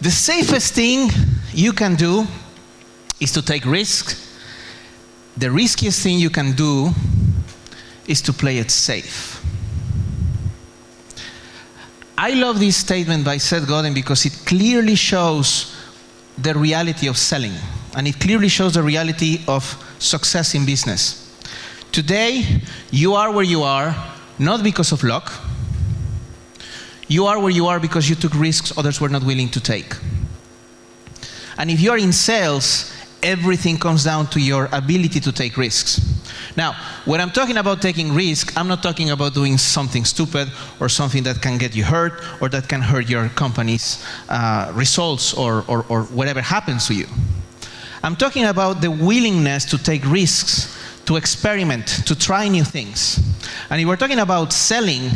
The safest thing you can do is to take risks. The riskiest thing you can do is to play it safe. I love this statement by Seth Godin because it clearly shows the reality of selling, and it clearly shows the reality of success in business. Today, you are where you are, not because of luck. You are where you are because you took risks others were not willing to take. And if you are in sales, everything comes down to your ability to take risks. Now, when I'm talking about taking risk, I'm not talking about doing something stupid or something that can get you hurt or that can hurt your company's results or whatever happens to you. I'm talking about the willingness to take risks, to experiment, to try new things. And if we're talking about selling,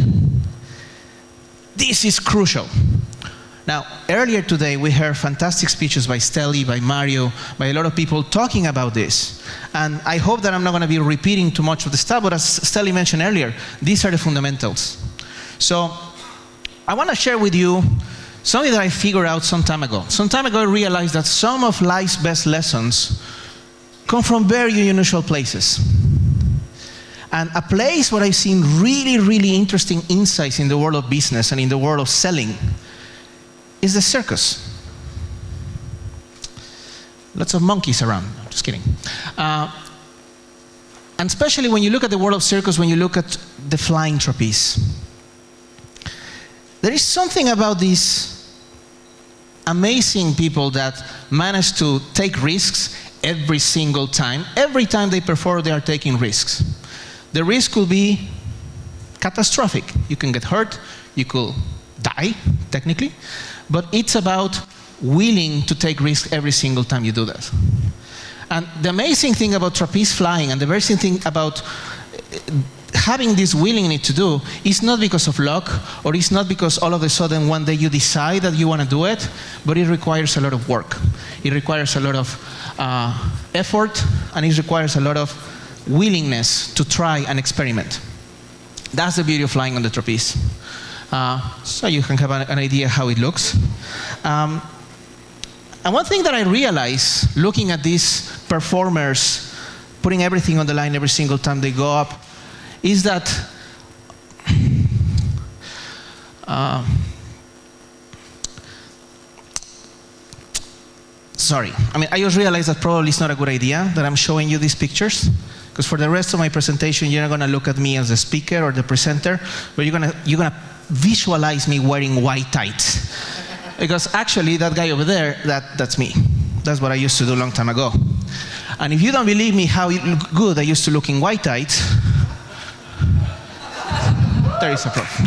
this is crucial. Now, earlier today, we heard fantastic speeches by Steli, by Mario, by a lot of people talking about this. And I hope that I'm not going to be repeating too much of the stuff, but as Steli mentioned earlier, these are the fundamentals. So, I want to share with you something that I figured out some time ago. Some time ago, I realized that some of life's best lessons come from very unusual places. And a place where I've seen really, really interesting insights in the world of business and in the world of selling is the circus. Lots of monkeys around. No, just kidding. And especially when you look at the world of circus, when you look at the flying trapeze, there is something about these amazing people that manage to take risks every single time. Every time they perform, they are taking risks. The risk will be catastrophic. You can get hurt, you could die, technically, but it's about willing to take risks every single time you do that. And the amazing thing about trapeze flying and the amazing thing about having this willingness to do is not because of luck, or it's not because all of a sudden one day you decide that you want to do it, but it requires a lot of work. It requires a lot of effort, and it requires a lot of willingness to try and experiment. That's the beauty of flying on the trapeze. So you can have an idea how it looks. And one thing that I realized, looking at these performers, putting everything on the line every single time they go up, is that sorry, I just realized that probably it's not a good idea that I'm showing you these pictures, because for the rest of my presentation, you're not going to look at me as the speaker or the presenter, but you're going to visualize me wearing white tights. Because actually, that guy over there, that's me. That's what I used to do a long time ago. And if you don't believe me how good I used to look in white tights, there is a proof.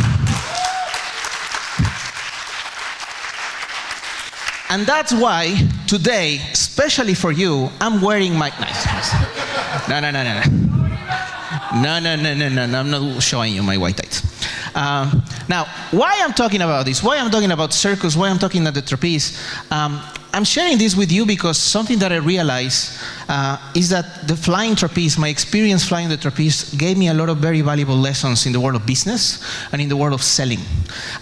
And that's why today, especially for you, I'm wearing my... No. I'm not showing you my white tights. Now, why I'm talking about this, why I'm talking about circus, why I'm talking about the trapeze, I'm sharing this with you because something that I realized is that the flying trapeze, my experience flying the trapeze, gave me a lot of very valuable lessons in the world of business and in the world of selling.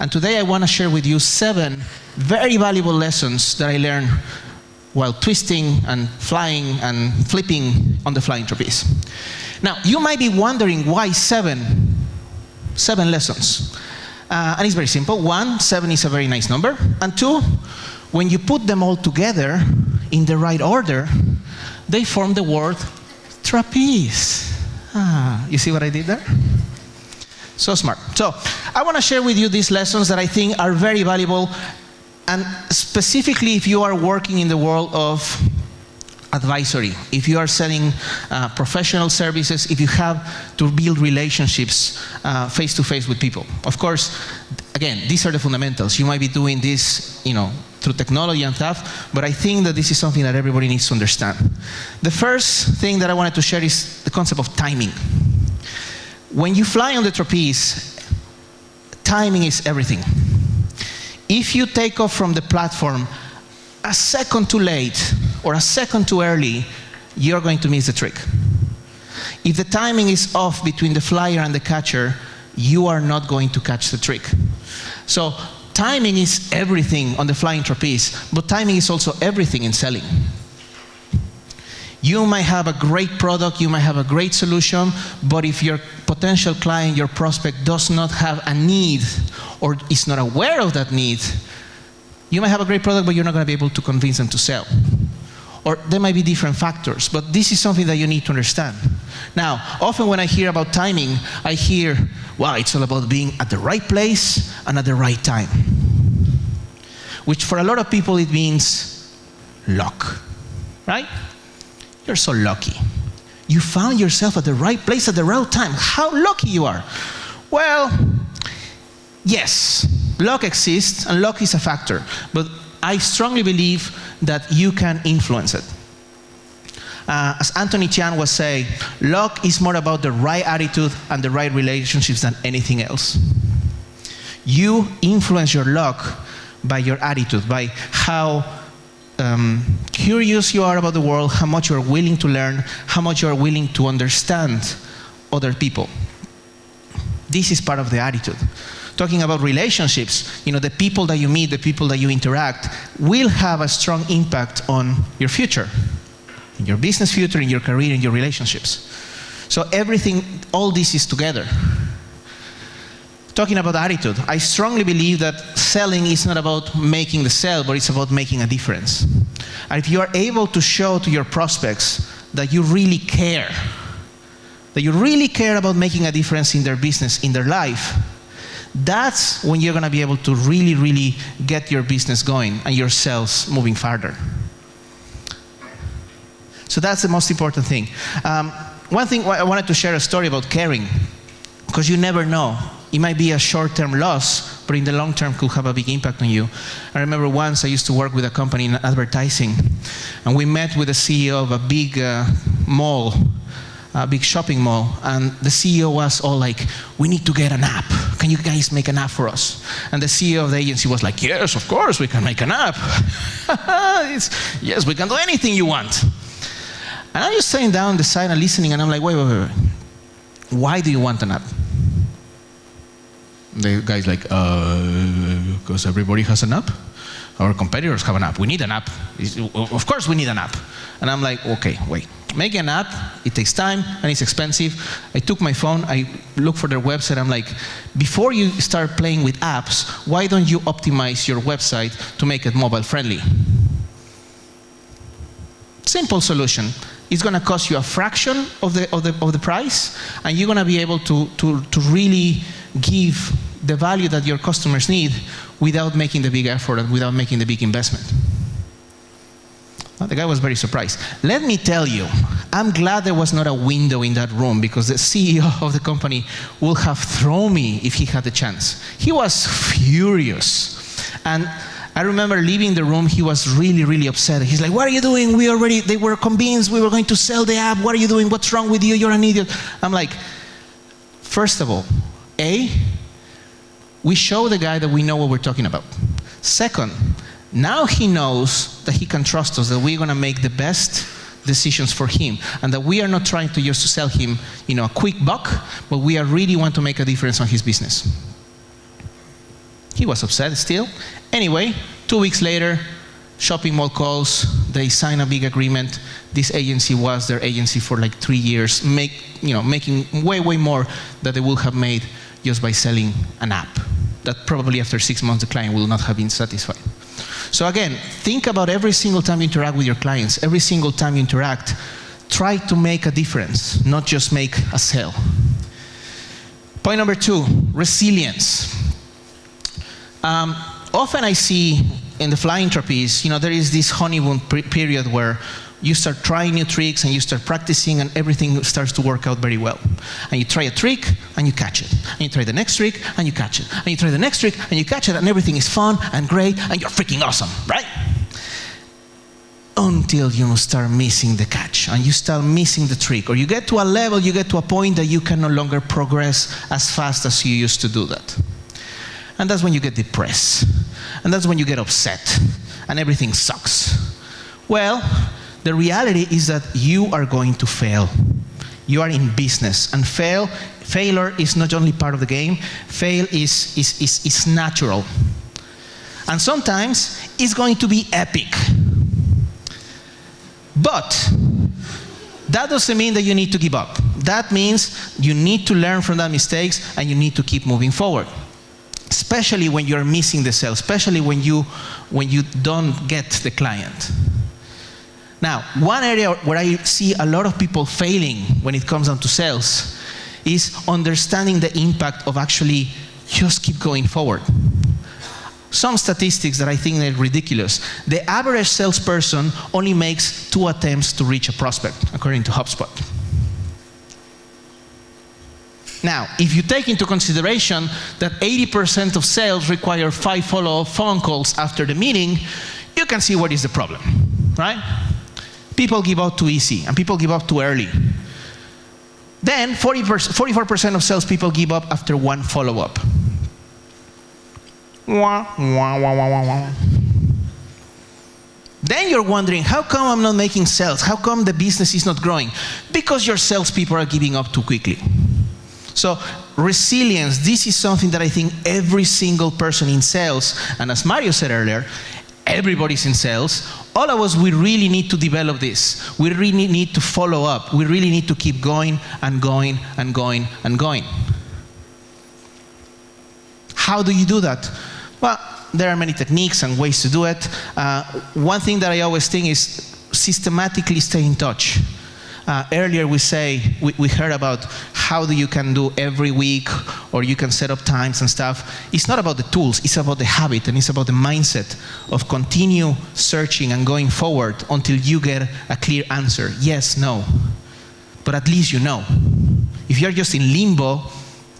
And today I want to share with you 7 very valuable lessons that I learned while twisting and flying and flipping on the flying trapeze. Now, you might be wondering why 7 lessons. And it's very simple. 1, 7 is a very nice number. And 2, when you put them all together in the right order, they form the word trapeze. You see what I did there? So smart. So I want to share with you these lessons that I think are very valuable, and specifically if you are working in the world of advisory, if you are selling professional services, if you have to build relationships face-to-face with people. Of course, again, these are the fundamentals. You might be doing this, through technology and stuff, but I think that this is something that everybody needs to understand. The first thing that I wanted to share is the concept of timing. When you fly on the trapeze, timing is everything. If you take off from the platform a second too late or a second too early, you're going to miss the trick. If the timing is off between the flyer and the catcher, you are not going to catch the trick. So timing is everything on the flying trapeze, but timing is also everything in selling. You might have a great product, you might have a great solution, but if your potential client, your prospect, does not have a need or is not aware of that need, you might have a great product, but you're not going to be able to convince them to sell. Or there might be different factors, but this is something that you need to understand. Now, often when I hear about timing, I hear, wow, it's all about being at the right place and at the right time. Which for a lot of people it means luck, right? You're so lucky. You found yourself at the right place at the right time. How lucky you are. Well, yes, luck exists and luck is a factor, but I strongly believe that you can influence it. As Anthony Chan was saying, luck is more about the right attitude and the right relationships than anything else. You influence your luck by your attitude, by how curious you are about the world, how much you are willing to learn, how much you are willing to understand other people. This is part of the attitude. Talking about relationships, the people that you meet, the people that you interact, will have a strong impact on your future, in your business future, in your career, in your relationships. So everything, all this is together. Talking about attitude, I strongly believe that selling is not about making the sale, but it's about making a difference. And if you are able to show to your prospects that you really care about making a difference in their business, in their life, that's when you're going to be able to really, really get your business going and your sales moving farther. So that's the most important thing. One thing, I wanted to share a story about caring, because you never know. It might be a short-term loss, but in the long term could have a big impact on you. I remember once I used to work with a company in advertising, and we met with the CEO of a big mall, a big shopping mall, and the CEO was all like, we need to get an app. Can you guys make an app for us? And the CEO of the agency was like, yes, of course, we can make an app. Yes, we can do anything you want. And I'm just sitting down on the side and listening, and I'm like, wait. Why do you want an app? The guy's like, because everybody has an app. Our competitors have an app. We need an app. Of course we need an app. And I'm like, okay, wait. Making an app, it takes time and it's expensive. I took my phone, I looked for their website. I'm like, before you start playing with apps, why don't you optimize your website to make it mobile friendly? Simple solution. It's going to cost you a fraction of the price, and you're going to be able to really give the value that your customers need without making the big effort and without making the big investment. Well, the guy was very surprised. Let me tell you, I'm glad there was not a window in that room, because the CEO of the company would have thrown me if he had the chance. He was furious. And I remember leaving the room, he was really, really upset. He's like, what are you doing? They were convinced we were going to sell the app. What are you doing? What's wrong with you? You're an idiot. I'm like, first of all, we show the guy that we know what we're talking about. Second, now he knows that he can trust us, that we're going to make the best decisions for him, and that we are not trying to just to sell him, a quick buck, but we really want to make a difference on his business. He was upset still. Anyway, 2 weeks later, shopping mall calls, they sign a big agreement. This agency was their agency for like 3 years, making way more than they would have made just by selling an app. That probably after 6 months the client will not have been satisfied. So again, think about every single time you interact with your clients, every single time you interact, try to make a difference, not just make a sale. Point number 2, resilience. Often I see in the flying trapeze, there is this honeymoon period where you start trying new tricks and you start practicing and everything starts to work out very well. And you try a trick and you catch it. And you try the next trick and you catch it. And you try the next trick and you catch it, and everything is fun and great and you're freaking awesome, right? Until you start missing the catch and you start missing the trick, or you get to a level, you get to a point that you can no longer progress as fast as you used to do that. And that's when you get depressed. And that's when you get upset and everything sucks. Well, the reality is that you are going to fail. You are in business, and failure is not only part of the game. Fail is natural. And sometimes it's going to be epic. But that doesn't mean that you need to give up. That means you need to learn from that mistakes and you need to keep moving forward. Especially when you're missing the sale, especially when you don't get the client. Now, one area where I see a lot of people failing when it comes down to sales is understanding the impact of actually just keep going forward. Some statistics that I think are ridiculous. The average salesperson only makes 2 attempts to reach a prospect, according to HubSpot. Now, if you take into consideration that 80% of sales require 5 follow-up phone calls after the meeting, you can see what is the problem, right? People give up too easy, and people give up too early. Then 44% of salespeople give up after 1 follow-up. Then you're wondering, how come I'm not making sales? How come the business is not growing? Because your salespeople are giving up too quickly. So resilience, this is something that I think every single person in sales, and as Mario said earlier, everybody's in sales. All of us, we really need to develop this. We really need to follow up. We really need to keep going and going and going and going. How do you do that? Well, there are many techniques and ways to do it. One thing that I always think is systematically stay in touch. Earlier we heard about how you can do every week, or you can set up times and stuff. It's not about the tools, it's about the habit, and it's about the mindset of continue searching and going forward until you get a clear answer. Yes, no. But at least you know. If you're just in limbo,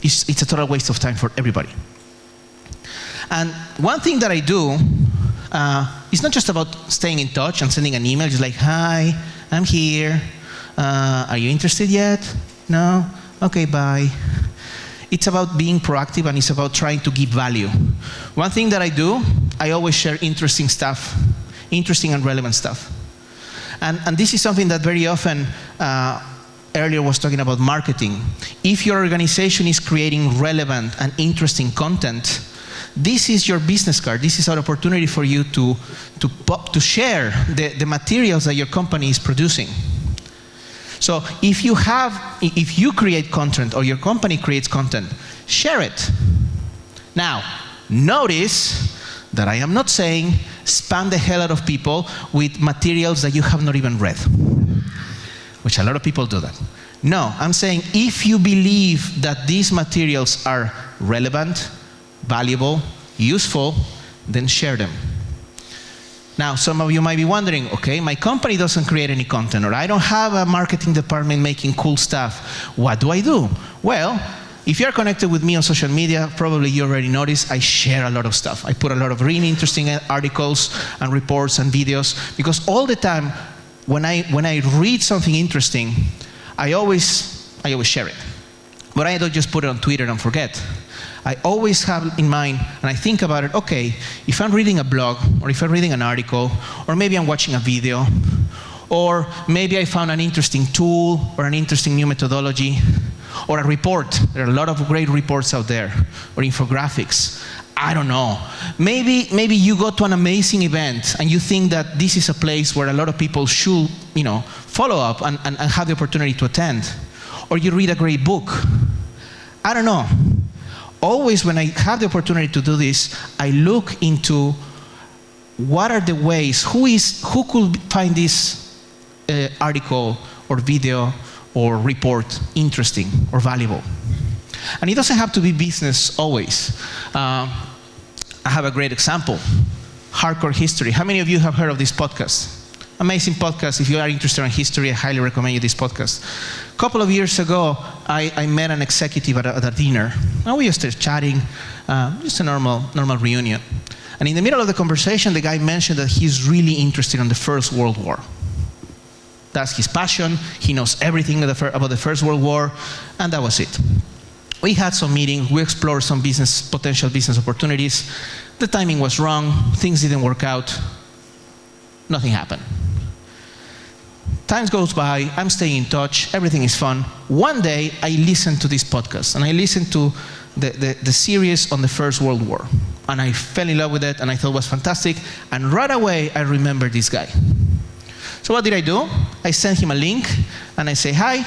it's a total waste of time for everybody. And one thing that I do, it's not just about staying in touch and sending an email, just like, hi, I'm here. Are you interested yet? No? Okay, bye. It's about being proactive, and it's about trying to give value. One thing that I do, I always share interesting stuff, interesting and relevant stuff. And this is something that very often, earlier was talking about marketing. If your organization is creating relevant and interesting content, this is your business card. This is an opportunity for you to share the materials that your company is producing. So if you create content or your company creates content, share it. Now, notice that I am not saying spam the hell out of people with materials that you have not even read, which a lot of people do that. No, I'm saying if you believe that these materials are relevant, valuable, useful, then share them. Now, some of you might be wondering, okay, my company doesn't create any content, or I don't have a marketing department making cool stuff. What do I do? Well, if you're connected with me on social media, probably you already noticed I share a lot of stuff. I put a lot of really interesting articles and reports and videos, because all the time when I read something interesting, I always share it. But I don't just put it on Twitter and forget. I always have in mind, and I think about it, okay, if I'm reading a blog, or if I'm reading an article, or maybe I'm watching a video, or maybe I found an interesting tool, or an interesting new methodology, or a report. There are a lot of great reports out there, or infographics. I don't know. Maybe you go to an amazing event, and you think that this is a place where a lot of people should, follow up and have the opportunity to attend. Or you read a great book. I don't know. Always when I have the opportunity to do this, I look into what are the ways, who could find this article or video or report interesting or valuable. And it doesn't have to be business always. I have a great example, Hardcore History. How many of you have heard of this podcast? Amazing podcast. If you are interested in history, I highly recommend you this podcast. A couple of years ago, I met an executive at a dinner. And we just started chatting, just a normal reunion. And in the middle of the conversation, the guy mentioned that he's really interested in the First World War. That's his passion. He knows everything about the First World War, and that was it. We had some meetings. We explored some potential business opportunities. The timing was wrong. Things didn't work out. Nothing happened. Time goes by, I'm staying in touch, everything is fun. One day, I listened to this podcast, and I listened to the series on the First World War. And I fell in love with it, and I thought it was fantastic. And right away, I remembered this guy. So what did I do? I sent him a link, and I say, hi,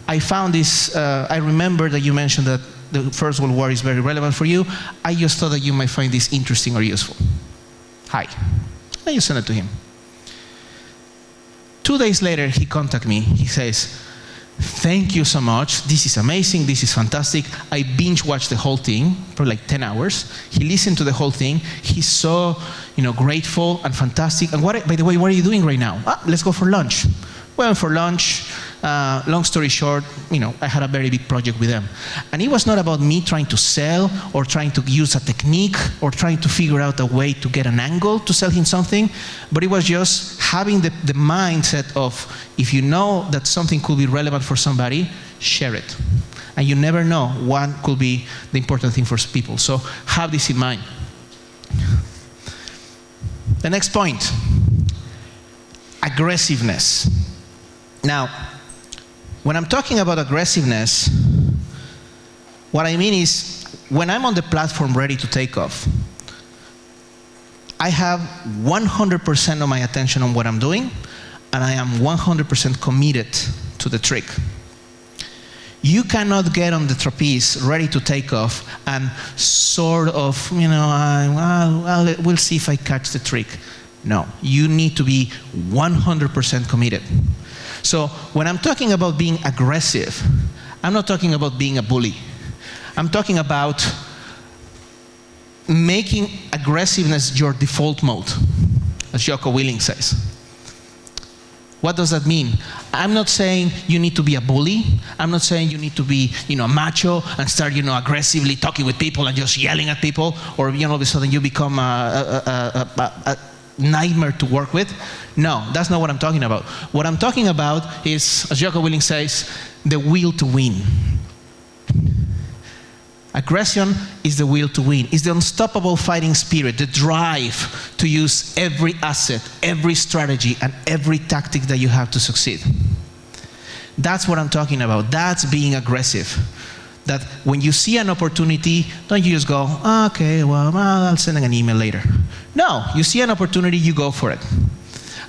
I found this, I remember that you mentioned that the First World War is very relevant for you. I just thought that you might find this interesting or useful. Hi. I just sent it to him. 2 days later, he contacted me. He says, thank you so much. This is amazing. This is fantastic. I binge watched the whole thing for like 10 hours. He listened to the whole thing. He's so, grateful and fantastic. And by the way, what are you doing right now? Let's go for lunch. We went for lunch. Long story short, I had a very big project with them. And it was not about me trying to sell or trying to use a technique or trying to figure out a way to get an angle to sell him something, but it was just having the mindset of, if you know that something could be relevant for somebody, share it. And you never know what could be the important thing for people. So have this in mind. The next point, aggressiveness. Now, when I'm talking about aggressiveness, what I mean is, when I'm on the platform ready to take off, I have 100% of my attention on what I'm doing, and I am 100% committed to the trick. You cannot get on the trapeze ready to take off and sort of, we'll see if I catch the trick. No, you need to be 100% committed. So when I'm talking about being aggressive, I'm not talking about being a bully. I'm talking about making aggressiveness your default mode, as Jocko Willink says. What does that mean? I'm not saying you need to be a bully. I'm not saying you need to be, a macho and start, aggressively talking with people and just yelling at people, or, all of a sudden you become a nightmare to work with. No, that's not what I'm talking about. What I'm talking about is, as Jocko Willink says, the will to win. Aggression is the will to win. It's the unstoppable fighting spirit, the drive to use every asset, every strategy, and every tactic that you have to succeed. That's what I'm talking about. That's being aggressive. That when you see an opportunity, don't you just go, okay, well, I'll send an email later. No, you see an opportunity, you go for it.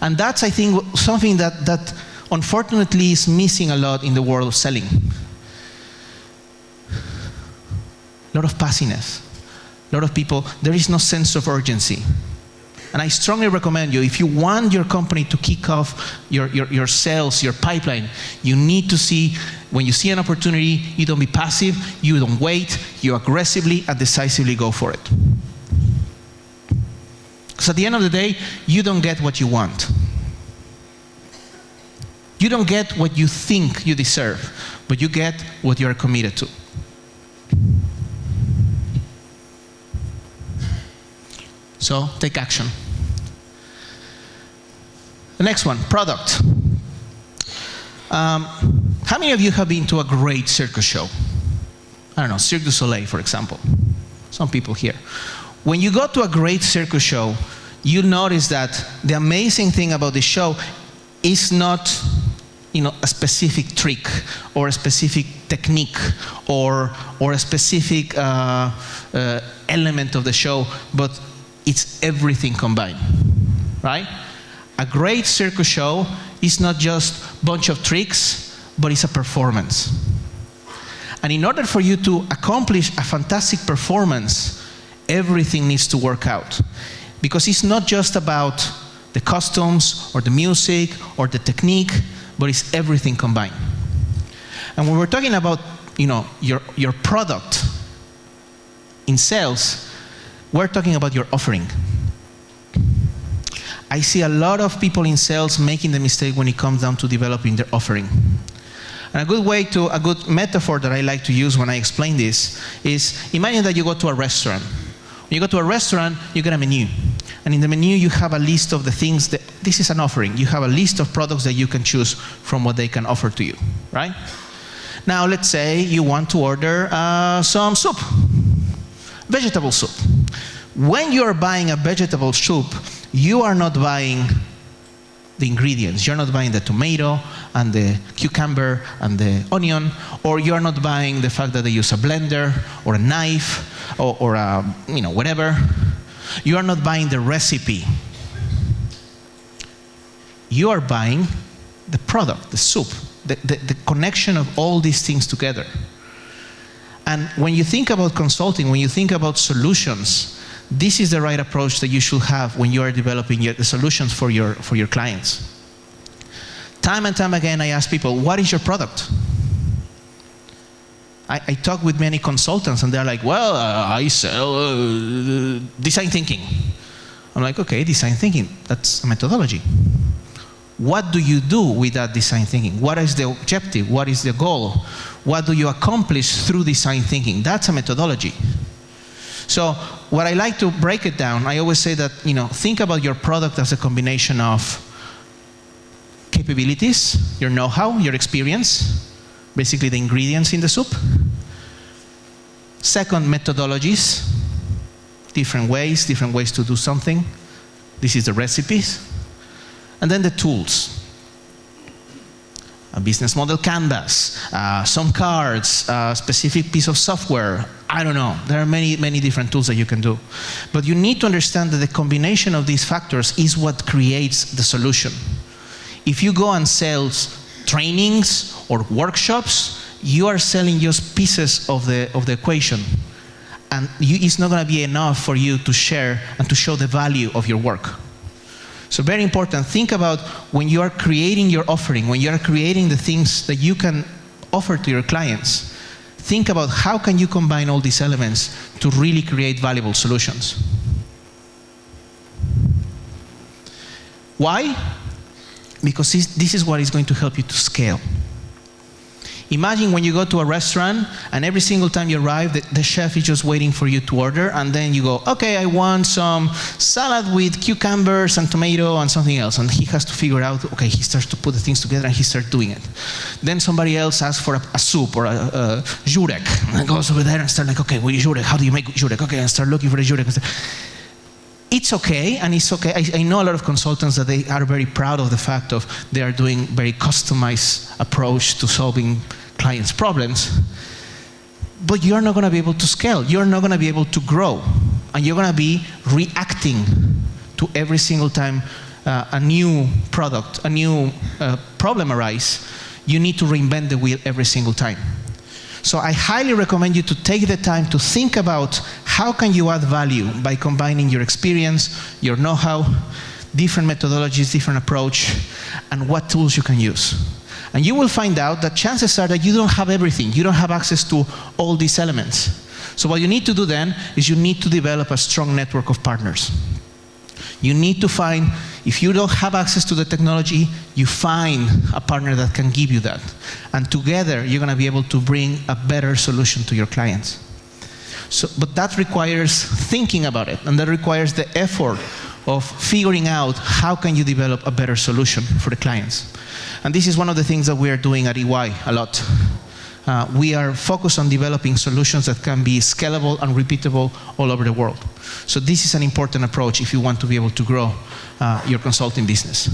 And that's, I think, something that unfortunately is missing a lot in the world of selling. A lot of passiness. A lot of people, there is no sense of urgency. And I strongly recommend you, if you want your company to kick off your sales, your pipeline, you need to see, when you see an opportunity, you don't be passive, you don't wait, you aggressively and decisively go for it. Because at the end of the day, you don't get what you want. You don't get what you think you deserve, but you get what you are committed to. So take action. The next one, product. How many of you have been to a great circus show? I don't know, Cirque du Soleil, for example. Some people here. When you go to a great circus show, you notice that the amazing thing about the show is not, a specific trick or a specific technique or a specific element of the show, but it's everything combined, right? A great circus show is not just a bunch of tricks, but it's a performance. And in order for you to accomplish a fantastic performance, everything needs to work out. Because it's not just about the costumes or the music or the technique, but it's everything combined. And when we're talking about, your product in sales, we're talking about your offering. I see a lot of people in sales making the mistake when it comes down to developing their offering. And a good metaphor that I like to use when I explain this is, imagine that you go to a restaurant. When you go to a restaurant, you get a menu. And in the menu, you have a list of the things that, this is an offering. You have a list of products that you can choose from what they can offer to you, right? Now, let's say you want to order some soup, vegetable soup. When you're buying a vegetable soup, you are not buying the ingredients. You're not buying the tomato and the cucumber and the onion, or you're not buying the fact that they use a blender or a knife or a, whatever. You are not buying the recipe. You are buying the product, the soup, the connection of all these things together. And when you think about consulting, when you think about solutions, this is the right approach that you should have when you are developing the solutions for your clients. Time and time again, I ask people, what is your product? I talk with many consultants, and they're like, well, I sell design thinking. I'm like, okay, design thinking, that's a methodology. What do you do with that design thinking? What is the objective? What is the goal? What do you accomplish through design thinking? That's a methodology. So what I like to break it down, I always say that, think about your product as a combination of capabilities, your know-how, your experience, basically the ingredients in the soup. Second, methodologies, different ways to do something. This is the recipes. And then the tools. A business model canvas, some cards, a specific piece of software. I don't know. There are many, many different tools that you can do. But you need to understand that the combination of these factors is what creates the solution. If you go and sell trainings or workshops, you are selling just pieces of the equation. And it's not going to be enough for you to share and to show the value of your work. So very important, think about when you are creating your offering, when you are creating the things that you can offer to your clients, think about how can you combine all these elements to really create valuable solutions. Why? Because this is what is going to help you to scale. Imagine when you go to a restaurant and every single time you arrive, the chef is just waiting for you to order, and then you go, okay, I want some salad with cucumbers and tomato and something else. And he has to figure out, okay, he starts to put the things together and he starts doing it. Then somebody else asks for a soup or a jurek, and goes over there and starts like, okay, well, jurek, how do you make jurek? Okay, and start looking for the jurek. It's okay, and it's okay. I know a lot of consultants that they are very proud of the fact of they are doing very customized approach to solving clients' problems, but you're not going to be able to scale. You're not going to be able to grow, and you're going to be reacting to every single time a new product, a new problem arises. You need to reinvent the wheel every single time. So I highly recommend you to take the time to think about how can you add value by combining your experience, your know-how, different methodologies, different approach, and what tools you can use. And you will find out that chances are that you don't have everything. You don't have access to all these elements. So what you need to do then is you need to develop a strong network of partners. You need to find, if you don't have access to the technology, you find a partner that can give you that. And together, you're going to be able to bring a better solution to your clients. So, but that requires thinking about it, and that requires the effort of figuring out how can you develop a better solution for the clients. And this is one of the things that we are doing at EY a lot. We are focused on developing solutions that can be scalable and repeatable all over the world. So this is an important approach if you want to be able to grow your consulting business.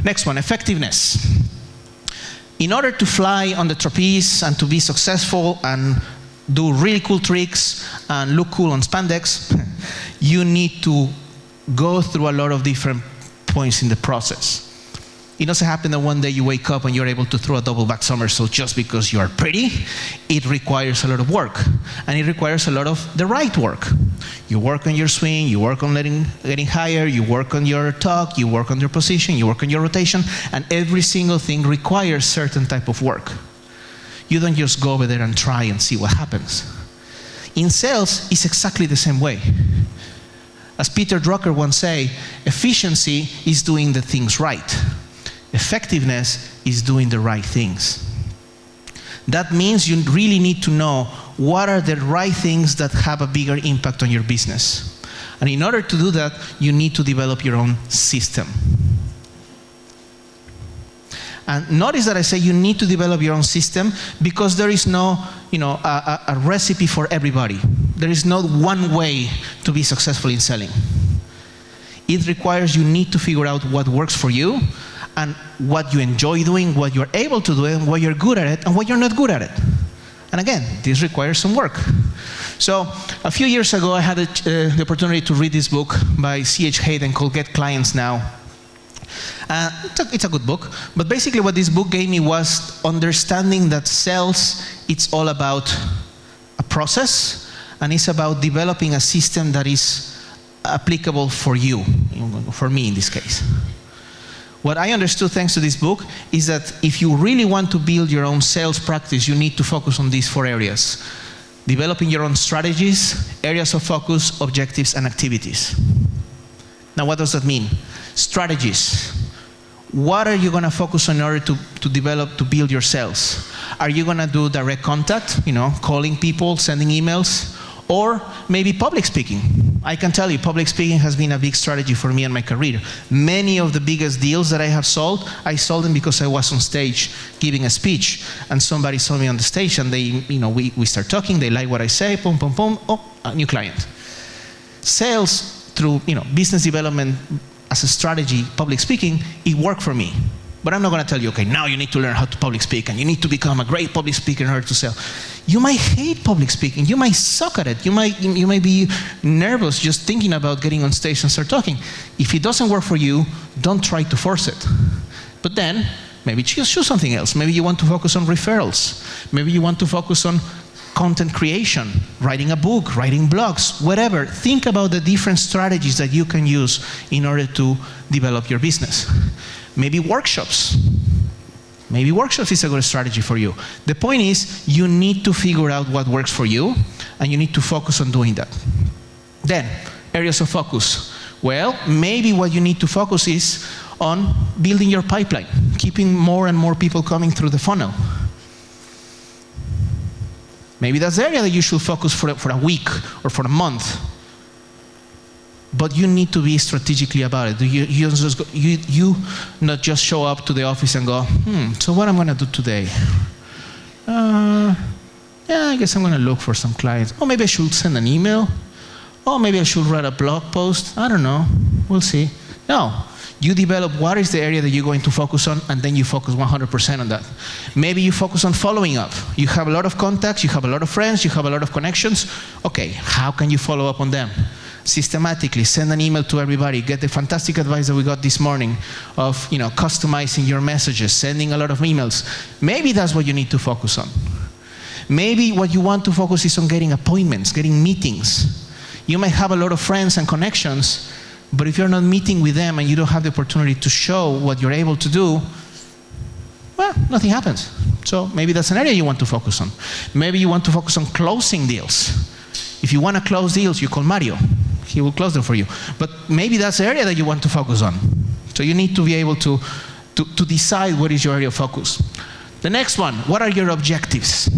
Next one, effectiveness. In order to fly on the trapeze and to be successful and do really cool tricks and look cool on spandex, you need to go through a lot of different points in the process. It doesn't happen that one day you wake up and you're able to throw a double back somersault just because you are pretty. It requires a lot of work, and it requires a lot of the right work. You work on your swing, you work on getting higher, you work on your talk, you work on your position, you work on your rotation, and every single thing requires certain type of work. You don't just go over there and try and see what happens. In sales, it's exactly the same way. As Peter Drucker once said, efficiency is doing the things right. Effectiveness is doing the right things. That means you really need to know what are the right things that have a bigger impact on your business. And in order to do that, you need to develop your own system. And notice that I say you need to develop your own system because there is no, a recipe for everybody. There is no one way to be successful in selling. It requires you need to figure out what works for you and what you enjoy doing, what you're able to do, and what you're good at it, and what you're not good at it. And again, this requires some work. So a few years ago, I had the opportunity to read this book by C.H. Hayden called Get Clients Now. It's a good book, but basically what this book gave me was understanding that sales, it's all about a process, and it's about developing a system that is applicable for you, for me in this case. What I understood thanks to this book is that if you really want to build your own sales practice, you need to focus on these 4 areas. Developing your own strategies, areas of focus, objectives, and activities. Now, what does that mean? Strategies. What are you going to focus on in order to develop, to build your sales? Are you going to do direct contact, calling people, sending emails? Or maybe public speaking. I can tell you, public speaking has been a big strategy for me in my career. Many of the biggest deals that I have sold, I sold them because I was on stage giving a speech, and somebody saw me on the stage, and they, we start talking, they like what I say, boom, boom, boom, oh, a new client. Sales through, business development as a strategy, public speaking, it worked for me. But I'm not going to tell you, okay, now you need to learn how to public speak, and you need to become a great public speaker in order to sell. You might hate public speaking. You might suck at it. You might be nervous just thinking about getting on stage and start talking. If it doesn't work for you, don't try to force it. But then, maybe choose something else. Maybe you want to focus on referrals. Maybe you want to focus on content creation, writing a book, writing blogs, whatever. Think about the different strategies that you can use in order to develop your business. Maybe workshops. Maybe workshops is a good strategy for you. The point is, you need to figure out what works for you, and you need to focus on doing that. Then, areas of focus. Well, maybe what you need to focus is on building your pipeline, keeping more and more people coming through the funnel. Maybe that's the area that you should focus for a week or for a month. But you need to be strategically about it. You not just show up to the office and go, so what I'm going to do today? Yeah, I guess I'm going to look for some clients. Oh, maybe I should send an email. Oh, maybe I should write a blog post. I don't know. We'll see. No. You develop what is the area that you're going to focus on, and then you focus 100% on that. Maybe you focus on following up. You have a lot of contacts, you have a lot of friends, you have a lot of connections. Okay, how can you follow up on them? Systematically, send an email to everybody. Get the fantastic advice that we got this morning of customizing your messages, sending a lot of emails. Maybe that's what you need to focus on. Maybe what you want to focus is on getting appointments, getting meetings. You might have a lot of friends and connections, but if you're not meeting with them and you don't have the opportunity to show what you're able to do, well, nothing happens. So maybe that's an area you want to focus on. Maybe you want to focus on closing deals. If you want to close deals, you call Mario. He will close them for you. But maybe that's the area that you want to focus on. So you need to be able to decide what is your area of focus. The next one, what are your objectives?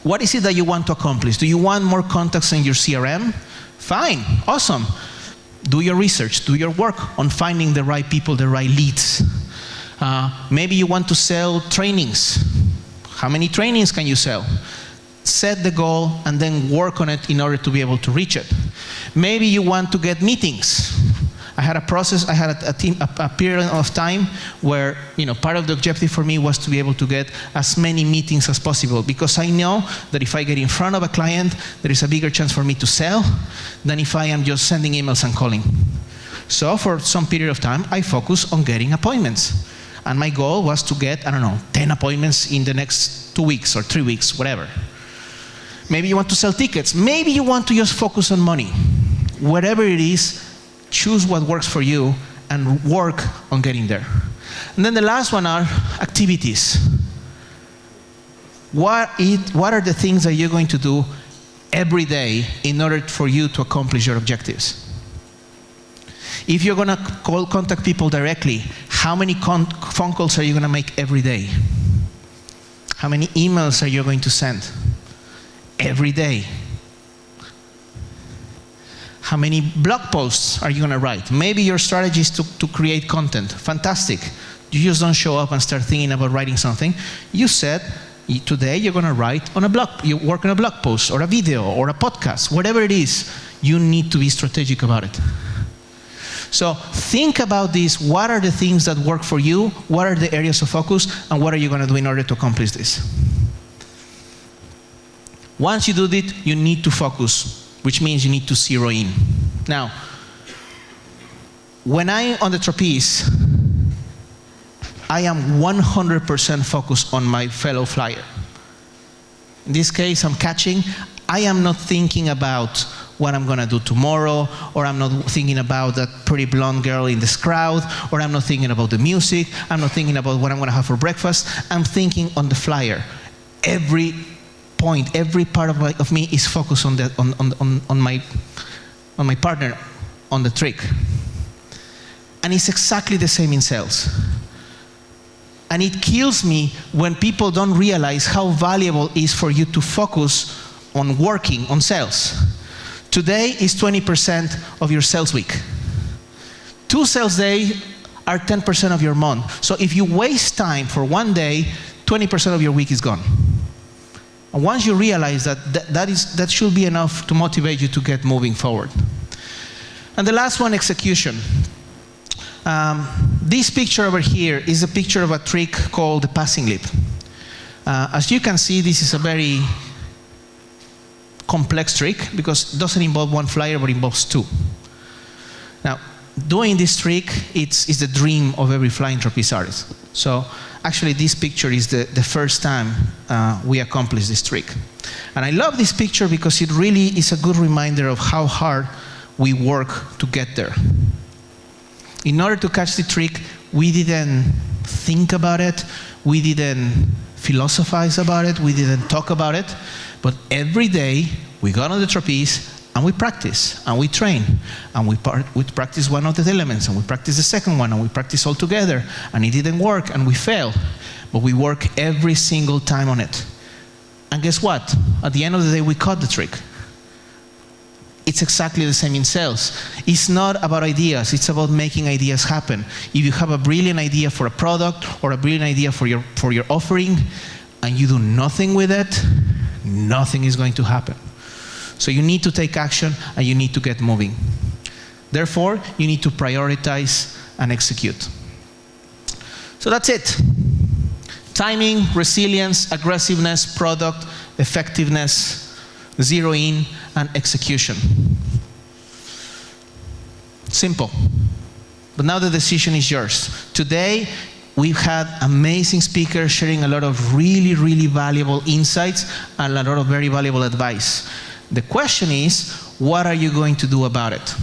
What is it that you want to accomplish? Do you want more contacts in your CRM? Fine, awesome. Do your research, do your work on finding the right people, the right leads. Maybe you want to sell trainings. How many trainings can you sell? Set the goal and then work on it in order to be able to reach it. Maybe you want to get meetings. I had a process, I had a period of time where, part of the objective for me was to be able to get as many meetings as possible, because I know that if I get in front of a client, there is a bigger chance for me to sell than if I am just sending emails and calling. So for some period of time, I focused on getting appointments. And my goal was to get, 10 appointments in the next 2 weeks or 3 weeks, whatever. Maybe you want to sell tickets. Maybe you want to just focus on money. Whatever it is, choose what works for you and work on getting there. And then the last one are activities. What are the things that you're going to do every day in order for you to accomplish your objectives? If you're going to contact people directly, how many phone calls are you going to make every day? How many emails are you going to send every day? How many blog posts are you going to write? Maybe your strategy is to create content. Fantastic. You just don't show up and start thinking about writing something. You said, today you're going to write on a blog. You work on a blog post or a video or a podcast, whatever it is. You need to be strategic about it. So think about this. What are the things that work for you? What are the areas of focus? And what are you going to do in order to accomplish this? Once you do it, you need to focus, which means you need to zero in. Now, when I'm on the trapeze, I am 100% focused on my fellow flyer. In this case, I'm catching. I am not thinking about what I'm going to do tomorrow, or I'm not thinking about that pretty blonde girl in this crowd, or I'm not thinking about the music, I'm not thinking about what I'm going to have for breakfast. I'm thinking on the flyer. Every point, every part of me is focused on my partner, on the trick. And it's exactly the same in sales. And it kills me when people don't realize how valuable it is for you to focus on working on sales. Today is 20% of your sales week. 2 sales days are 10% of your month. So if you waste time for 1 day, 20% of your week is gone. And once you realize that should be enough to motivate you to get moving forward. And the last one, execution. This picture over here is a picture of a trick called the passing leap. As you can see, this is a very complex trick because it doesn't involve 1 flyer, but involves 2. Now, doing this trick, it's the dream of every flying trapeze artist. So actually, this picture is the first time we accomplished this trick. And I love this picture because it really is a good reminder of how hard we work to get there. In order to catch the trick, we didn't think about it, we didn't philosophize about it, we didn't talk about it, but every day we got on the trapeze and we practice and we train and we practice one of the elements and we practice the second one and we practice all together and it didn't work and we fail, but we work every single time on it. And guess what? At the end of the day, we caught the trick. It's exactly the same in sales. It's not about ideas, it's about making ideas happen. If you have a brilliant idea for a product or a brilliant idea for your offering and you do nothing with it, nothing is going to happen. So you need to take action and you need to get moving. Therefore, you need to prioritize and execute. So that's it. Timing, resilience, aggressiveness, product, effectiveness, zero in, and execution. Simple. But now the decision is yours. Today, we've had amazing speakers sharing a lot of really, really valuable insights and a lot of very valuable advice. The question is, what are you going to do about it?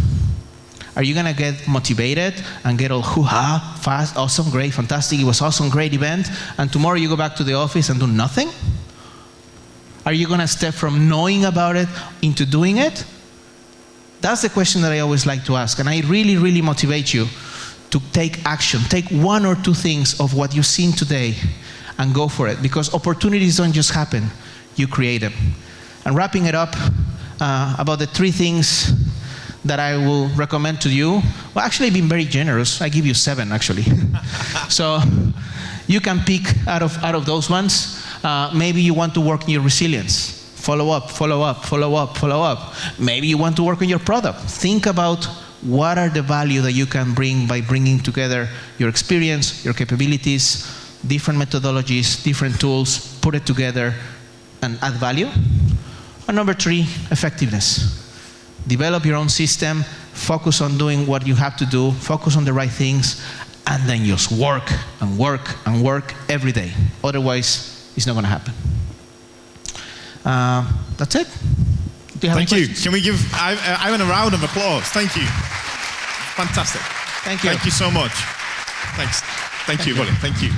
Are you going to get motivated and get all hoo-ha, fast, awesome, great, fantastic, it was awesome, great event, and tomorrow you go back to the office and do nothing? Are you going to step from knowing about it into doing it? That's the question that I always like to ask, and I really, really motivate you to take action. Take 1 or 2 things of what you've seen today and go for it, because opportunities don't just happen, you create them. And wrapping it up, about the 3 things that I will recommend to you. Well, actually, I've been very generous. I give you 7, actually. So you can pick out of those ones. Maybe you want to work on your resilience. Follow up, follow up, follow up, follow up. Maybe you want to work on your product. Think about what are the value that you can bring by bringing together your experience, your capabilities, different methodologies, different tools, put it together and add value. And number 3, effectiveness. Develop your own system, focus on doing what you have to do, focus on the right things, and then just work and work and work every day. Otherwise, it's not going to happen. That's it. Do you have any questions? Can we give Ivan a round of applause? Thank you. Fantastic. Thank you. Thank you so much. Thanks. Thank you, buddy. Thank you.